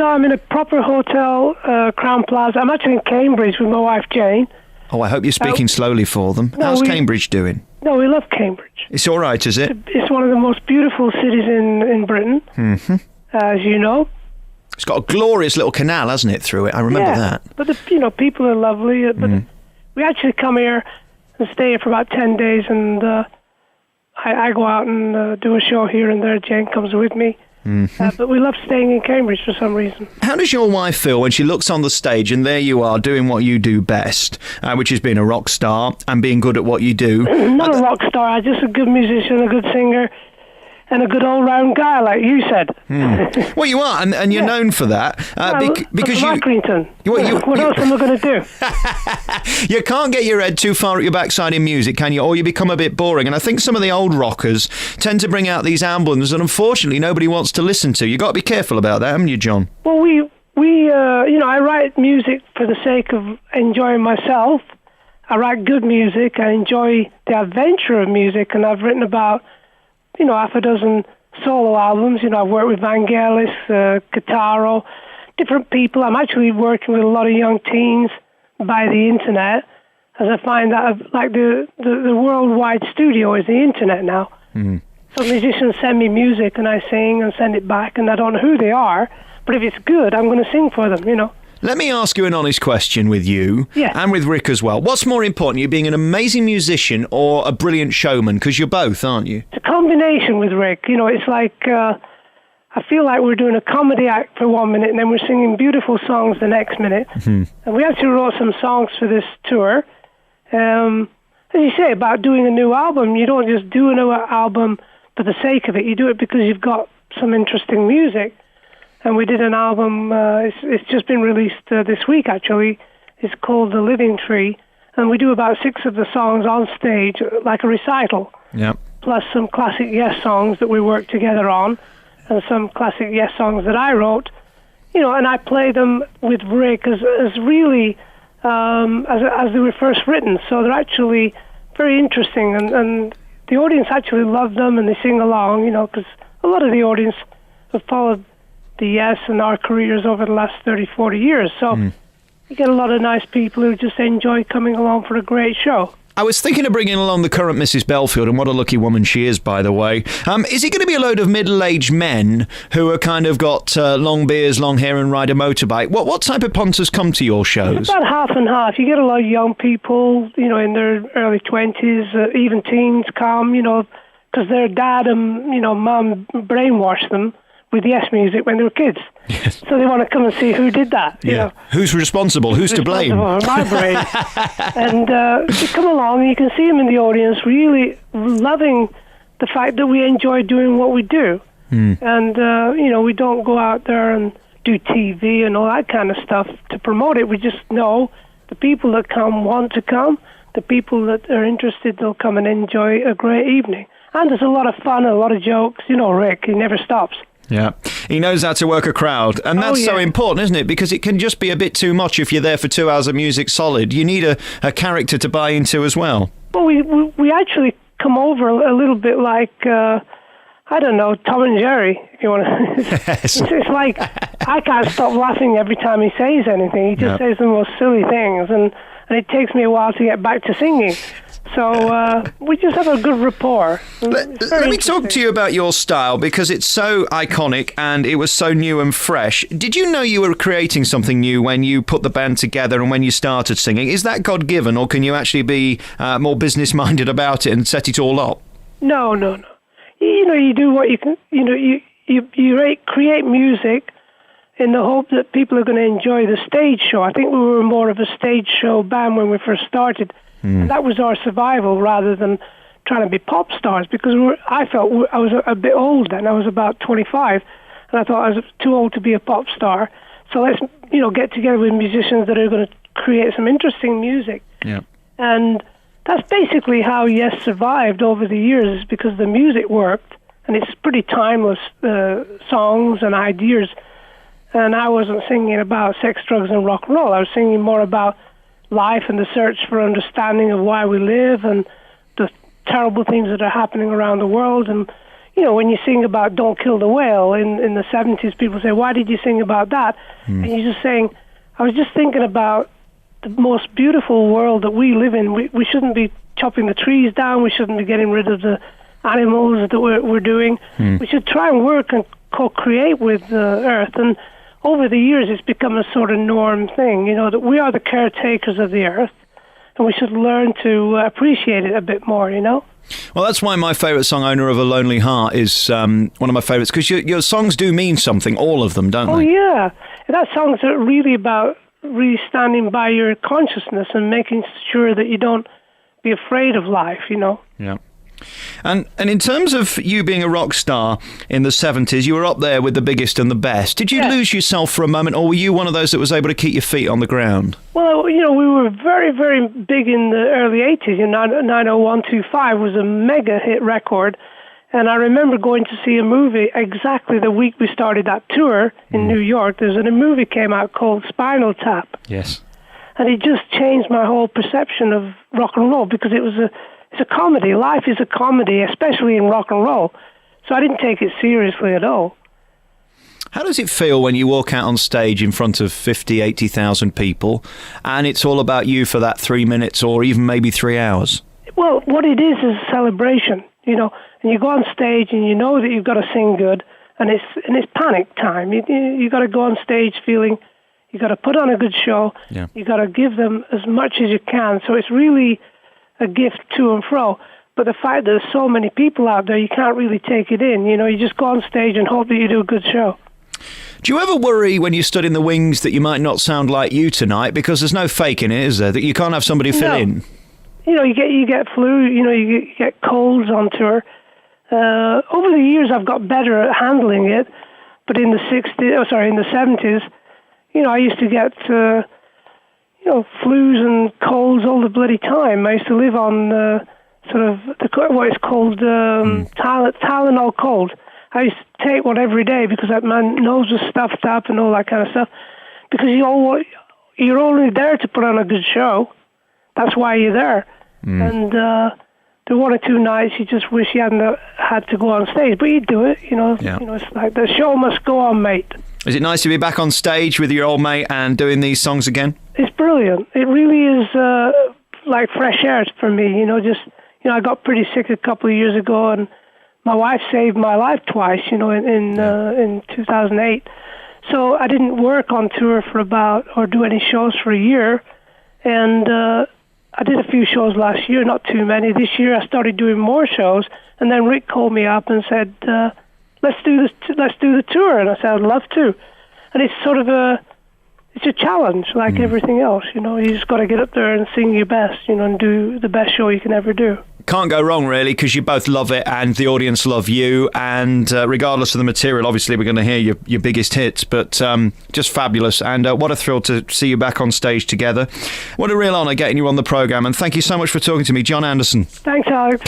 No, I'm in a proper hotel, Crown Plaza. I'm actually in Cambridge with my wife, Jane. Oh, I hope you're speaking slowly for them. No, How's Cambridge doing? No, we love Cambridge. It's all right, is it? It's one of the most beautiful cities in Britain, as you know. It's got a glorious little canal, hasn't it, through it? I remember that. But people are lovely. But we actually come here and stay here for about 10 days, and I go out and do a show here and there. Jane comes with me. But we love staying in Cambridge for some reason. How does your wife feel when she looks on the stage and there you are doing what you do best, which is being a rock star and being good at what you do? Not a rock star, I'm just a good musician, a good singer, and a good all-round guy, like you said. Well, you are, and you're known for that. Because I'm Accrington. What else am I going to do? You can't get your head too far at your backside in music, can you? Or you become a bit boring. And I think some of the old rockers tend to bring out these albums that unfortunately nobody wants to listen to. You've got to be careful about that, haven't you, John? Well, I write music for the sake of enjoying myself. I write good music. I enjoy the adventure of music, and I've written about half a dozen solo albums. I've worked with Vangelis, Guitaro, different people. I'm actually working with a lot of young teens by the internet, as I find that the worldwide studio is the internet now. So musicians send me music and I sing and send it back, and I don't know who they are, but if it's good, I'm going to sing for them, Let me ask you an honest question with you, and with Rick as well. What's more important, you being an amazing musician or a brilliant showman? Because you're both, aren't you? It's a combination with Rick. It's like, I feel like we're doing a comedy act for 1 minute and then we're singing beautiful songs the next minute. And we actually wrote some songs for this tour. As you say, about doing a new album, you don't just do a new album for the sake of it. You do it because you've got some interesting music. And we did an album, it's just been released this week, actually. It's called The Living Tree. And we do about 6 of the songs on stage, like a recital. Yeah. Plus some classic Yes songs that we worked together on, and some classic Yes songs that I wrote. And I play them with Rick as really, as they were first written. So they're actually very interesting. And the audience actually love them, and they sing along, because a lot of the audience have followed the Yes and our careers over the last 30, 40 years. So you get a lot of nice people who just enjoy coming along for a great show. I was thinking of bringing along the current Mrs. Belfield, and what a lucky woman she is, by the way. Is it going to be a load of middle-aged men who are kind of got long beards, long hair, and ride a motorbike? What type of punters come to your shows? It's about half and half. You get a lot of young people, in their early 20s, even teens come, because their dad and, mum brainwashed them with Yes music when they were kids. Yes. So they want to come and see who did that. Who's responsible? Who's to blame? My brain. And they come along and you can see them in the audience really loving the fact that we enjoy doing what we do. And, we don't go out there and do TV and all that kind of stuff to promote it. We just know the people that come want to come. The people that are interested, they'll come and enjoy a great evening. And there's a lot of fun and a lot of jokes. Rick, he never stops. Yeah, he knows how to work a crowd, and that's so important, isn't it? Because it can just be a bit too much if you're there for 2 hours of music solid. You need a character to buy into as well. Well, we actually come over a little bit like, I don't know, Tom and Jerry, if you want to. It's like, I can't stop laughing every time he says anything. He just says the most silly things, and it takes me a while to get back to singing. So we just have a good rapport. Let me talk to you about your style, because it's so iconic and it was so new and fresh. Did you know you were creating something new when you put the band together and when you started singing? Is that God-given, or can you actually be more business-minded about it and set it all up? No. You do what you can. You create music in the hope that people are going to enjoy the stage show. I think we were more of a stage show band when we first started. And that was our survival rather than trying to be pop stars, because I felt I was a bit old then. I was about 25, and I thought I was too old to be a pop star. So let's get together with musicians that are going to create some interesting music. Yeah. And that's basically how Yes survived over the years, because the music worked, and it's pretty timeless songs and ideas. And I wasn't singing about sex, drugs, and rock and roll. I was singing more about life and the search for understanding of why we live and the terrible things that are happening around the world. And, when you sing about Don't Kill the Whale in the 70s, people say, why did you sing about that? And you're just saying, I was just thinking about the most beautiful world that we live in. We shouldn't be chopping the trees down. We shouldn't be getting rid of the animals that we're doing. We should try and work and co-create with the earth. And over the years, it's become a sort of norm thing, that we are the caretakers of the earth, and we should learn to appreciate it a bit more, Well, that's why my favourite song, Owner of a Lonely Heart, is one of my favourites, because your songs do mean something, all of them, don't they? Oh, yeah. And that song's really about really standing by your consciousness and making sure that you don't be afraid of life, Yeah. And in terms of you being a rock star in the 70s, you were up there with the biggest and the best. Did you lose yourself for a moment, or were you one of those that was able to keep your feet on the ground? Well, we were very, very big in the early 80s. 90125 was a mega hit record. And I remember going to see a movie exactly the week we started that tour in New York. There's a movie came out called Spinal Tap. Yes. And it just changed my whole perception of rock and roll, because it's a comedy. Life is a comedy, especially in rock and roll. So I didn't take it seriously at all. How does it feel when you walk out on stage in front of 50, 80,000 people and it's all about you for that 3 minutes or even maybe 3 hours? Well, what it is a celebration, and you go on stage and you know that you've got to sing good, and it's panic time. You got to go on stage feeling you got to put on a good show. Yeah. You got to give them as much as you can. So it's really a gift to and fro. But the fact that there's so many people out there, you can't really take it in. You just go on stage and hope that you do a good show. Do you ever worry when you stood in the wings that you might not sound like you tonight, because there's no faking it, is there? That you can't have somebody fill in. You get flu. You get colds on tour. Over the years, I've got better at handling it. But in the 70s, I used to get flus and colds all the bloody time. I used to live on what is called Tylenol cold. I used to take one every day because my nose was stuffed up and all that kind of stuff. Because you're only there to put on a good show. That's why you're there. And the 1 or 2 nights you just wish you hadn't had to go on stage, but you do it. It's like the show must go on, mate. Is it nice to be back on stage with your old mate and doing these songs again? It's brilliant. It really is like fresh air for me. I got pretty sick a couple of years ago, and my wife saved my life twice. In 2008. So I didn't work on tour or do any shows for a year, and I did a few shows last year, not too many. This year I started doing more shows, and then Rick called me up and said, let's do the tour. And I said, I'd love to. And it's sort of it's a challenge like everything else. You just got to get up there and sing your best, and do the best show you can ever do. Can't go wrong, really, because you both love it and the audience love you. And regardless of the material, obviously, we're going to hear your biggest hits. But just fabulous. And what a thrill to see you back on stage together. What a real honour getting you on the programme. And thank you so much for talking to me, John Anderson. Thanks, Alex.